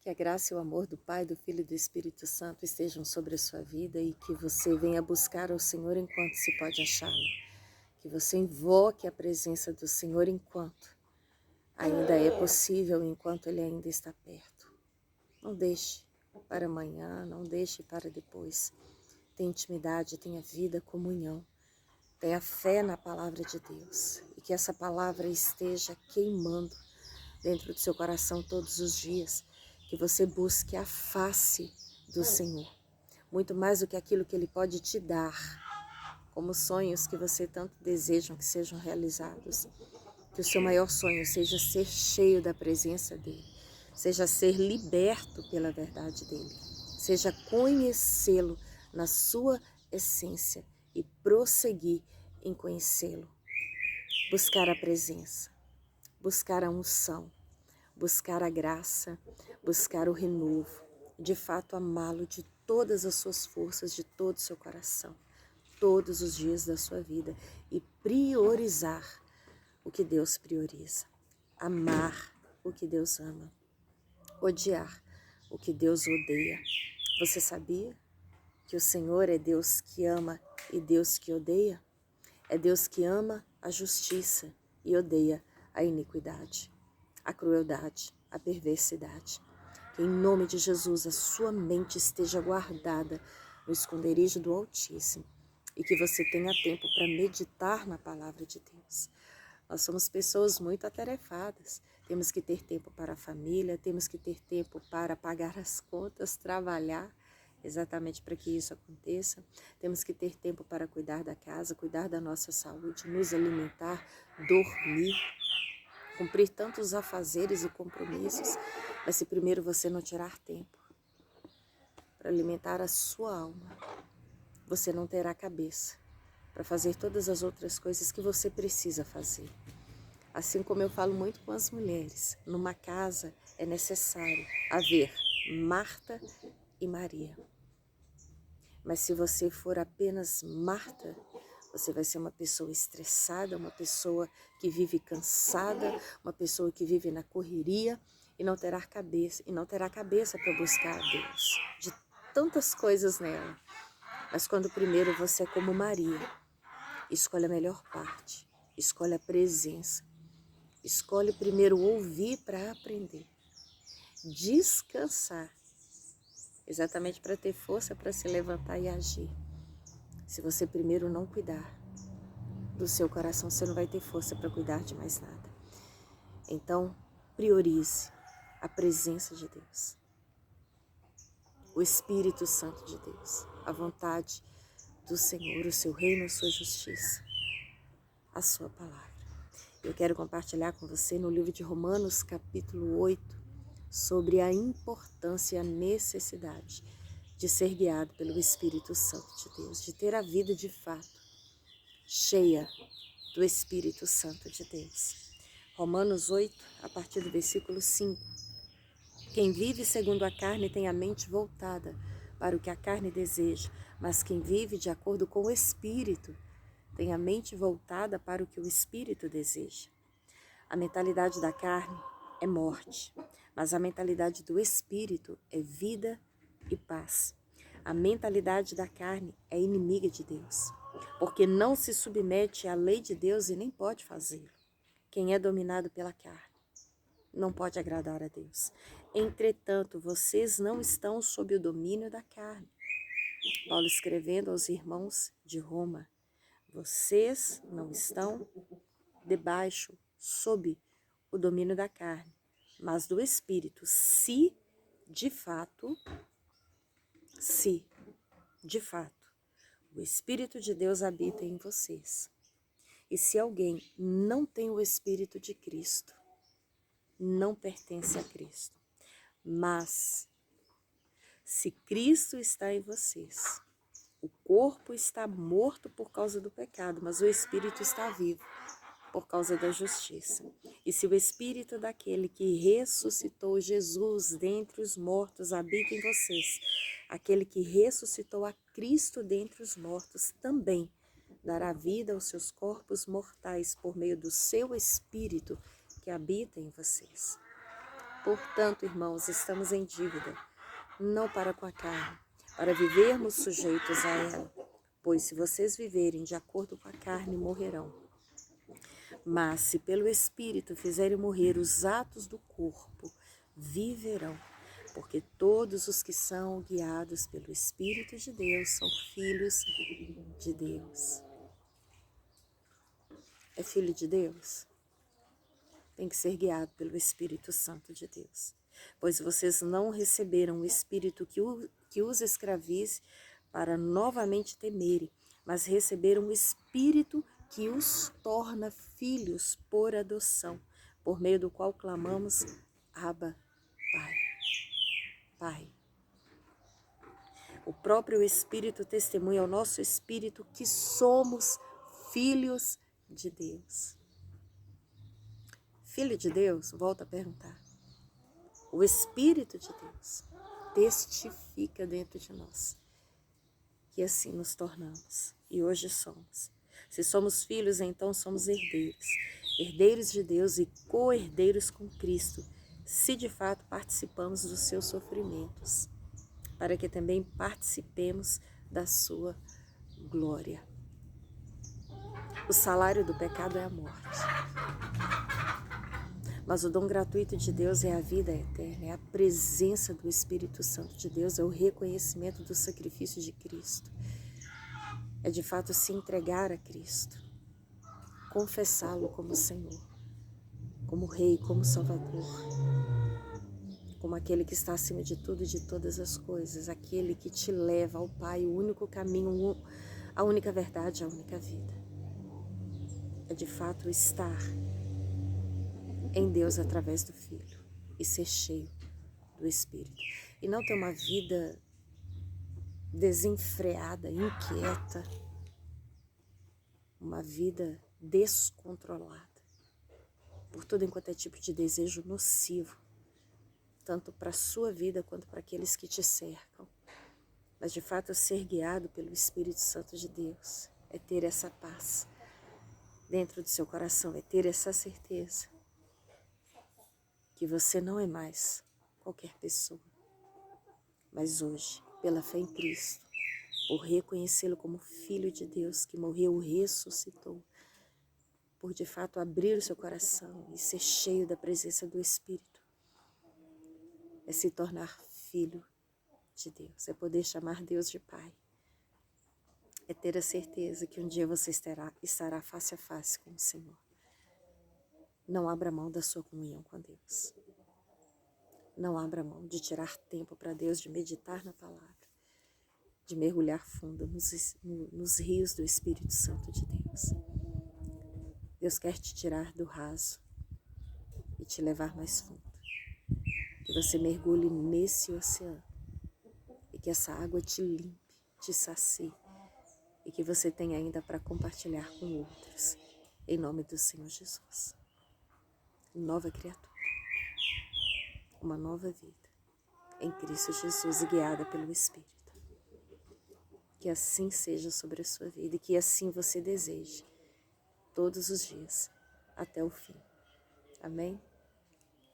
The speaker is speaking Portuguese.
Que a graça e o amor do Pai, do Filho e do Espírito Santo estejam sobre a sua vida e que você venha buscar ao Senhor enquanto se pode achá-lo. Que você invoque a presença do Senhor enquanto ainda é possível, enquanto Ele ainda está perto. Não deixe para amanhã, não deixe para depois. Tenha intimidade, tenha vida, comunhão. Tenha fé na palavra de Deus e que essa palavra esteja queimando dentro do seu coração todos os dias. Que você busque a face do Senhor, muito mais do que aquilo que Ele pode te dar, como sonhos que você tanto deseja que sejam realizados. Que o seu maior sonho seja ser cheio da presença dEle, seja ser liberto pela verdade dEle, seja conhecê-lo na sua essência e prosseguir em conhecê-lo. Buscar a presença, buscar a unção, buscar a graça, buscar o renovo, de fato amá-lo de todas as suas forças, de todo o seu coração, todos os dias da sua vida e priorizar o que Deus prioriza, amar o que Deus ama, odiar o que Deus odeia. Você sabia que o Senhor é Deus que ama e Deus que odeia? É Deus que ama a justiça e odeia a iniquidade, a crueldade, a perversidade. Que em nome de Jesus a sua mente esteja guardada no esconderijo do Altíssimo e que você tenha tempo para meditar na palavra de Deus. Nós somos pessoas muito atarefadas, temos que ter tempo para a família, temos que ter tempo para pagar as contas, trabalhar, exatamente para que isso aconteça. Temos que ter tempo para cuidar da casa, cuidar da nossa saúde, nos alimentar, dormir, cumprir tantos afazeres e compromissos. Mas se primeiro você não tirar tempo para alimentar a sua alma, você não terá cabeça para fazer todas as outras coisas que você precisa fazer. Assim como eu falo muito com as mulheres, numa casa é necessário haver Marta e Maria. Mas se você for apenas Marta, você vai ser uma pessoa estressada, uma pessoa que vive cansada, uma pessoa que vive na correria e não terá cabeça para buscar a Deus, de tantas coisas nela. Mas quando primeiro você é como Maria, escolhe a melhor parte, escolhe a presença, escolhe primeiro ouvir para aprender, descansar, exatamente para ter força para se levantar e agir. Se você primeiro não cuidar do seu coração, você não vai ter força para cuidar de mais nada. Então, priorize a presença de Deus, o Espírito Santo de Deus, a vontade do Senhor, o seu reino, a sua justiça, a sua palavra. Eu quero compartilhar com você no livro de Romanos, capítulo 8, sobre a importância e a necessidade de ser guiado pelo Espírito Santo de Deus, de ter a vida de fato cheia do Espírito Santo de Deus. Romanos 8, a partir do versículo 5. Quem vive segundo a carne tem a mente voltada para o que a carne deseja, mas quem vive de acordo com o Espírito tem a mente voltada para o que o Espírito deseja. A mentalidade da carne é morte, mas a mentalidade do Espírito é vida e paz. A mentalidade da carne é inimiga de Deus, porque não se submete à lei de Deus e nem pode fazê-lo. Quem é dominado pela carne não pode agradar a Deus. Entretanto, vocês não estão sob o domínio da carne. Paulo escrevendo aos irmãos de Roma, vocês não estão debaixo, sob o domínio da carne, mas do Espírito, se de fato, o Espírito de Deus habita em vocês. E se alguém não tem o Espírito de Cristo, não pertence a Cristo. Mas, se Cristo está em vocês, o corpo está morto por causa do pecado, mas o Espírito está vivo por causa da justiça. E se o Espírito daquele que ressuscitou Jesus dentre os mortos habita em vocês, aquele que ressuscitou a Cristo dentre os mortos também dará vida aos seus corpos mortais por meio do seu Espírito que habita em vocês. Portanto, irmãos, estamos em dívida, não para com a carne, para vivermos sujeitos a ela. Pois se vocês viverem de acordo com a carne, morrerão. Mas se pelo Espírito fizerem morrer os atos do corpo, viverão. Porque todos os que são guiados pelo Espírito de Deus são filhos de Deus. É filho de Deus? Tem que ser guiado pelo Espírito Santo de Deus. Pois vocês não receberam o Espírito que os escravize para novamente temerem, mas receberam o Espírito que os torna filhos por adoção, por meio do qual clamamos, Abba, Pai. Pai. O próprio Espírito testemunha ao nosso Espírito que somos filhos de Deus. Filho de Deus, volto a perguntar. O Espírito de Deus testifica dentro de nós que assim nos tornamos e hoje somos. Se somos filhos, então somos herdeiros. Herdeiros de Deus e co-herdeiros com Cristo, se de fato participamos dos seus sofrimentos, para que também participemos da sua glória. O salário do pecado é a morte. Mas o dom gratuito de Deus é a vida eterna, é a presença do Espírito Santo de Deus, é o reconhecimento do sacrifício de Cristo. É de fato se entregar a Cristo, confessá-lo como Senhor, como Rei, como Salvador, como aquele que está acima de tudo e de todas as coisas, aquele que te leva ao Pai, o único caminho, a única verdade, a única vida. É de fato estar em Deus através do Filho e ser cheio do Espírito. E não ter uma vida desenfreada, inquieta, uma vida descontrolada por todo enquanto é tipo de desejo nocivo, tanto para a sua vida quanto para aqueles que te cercam. Mas de fato ser guiado pelo Espírito Santo de Deus é ter essa paz dentro do seu coração, é ter essa certeza que você não é mais qualquer pessoa, mas hoje, pela fé em Cristo, por reconhecê-lo como Filho de Deus que morreu e ressuscitou, por de fato abrir o seu coração e ser cheio da presença do Espírito, é se tornar filho de Deus, é poder chamar Deus de Pai, é ter a certeza que um dia você estará face a face com o Senhor. Não abra mão da sua comunhão com Deus. Não abra mão de tirar tempo para Deus, de meditar na palavra, de mergulhar fundo nos rios do Espírito Santo de Deus. Deus quer te tirar do raso e te levar mais fundo. Que você mergulhe nesse oceano e que essa água te limpe, te sacie e que você tenha ainda para compartilhar com outros. Em nome do Senhor Jesus. Nova criatura. Uma nova vida em Cristo Jesus e guiada pelo Espírito. Que assim seja sobre a sua vida e que assim você deseje todos os dias até o fim. Amém?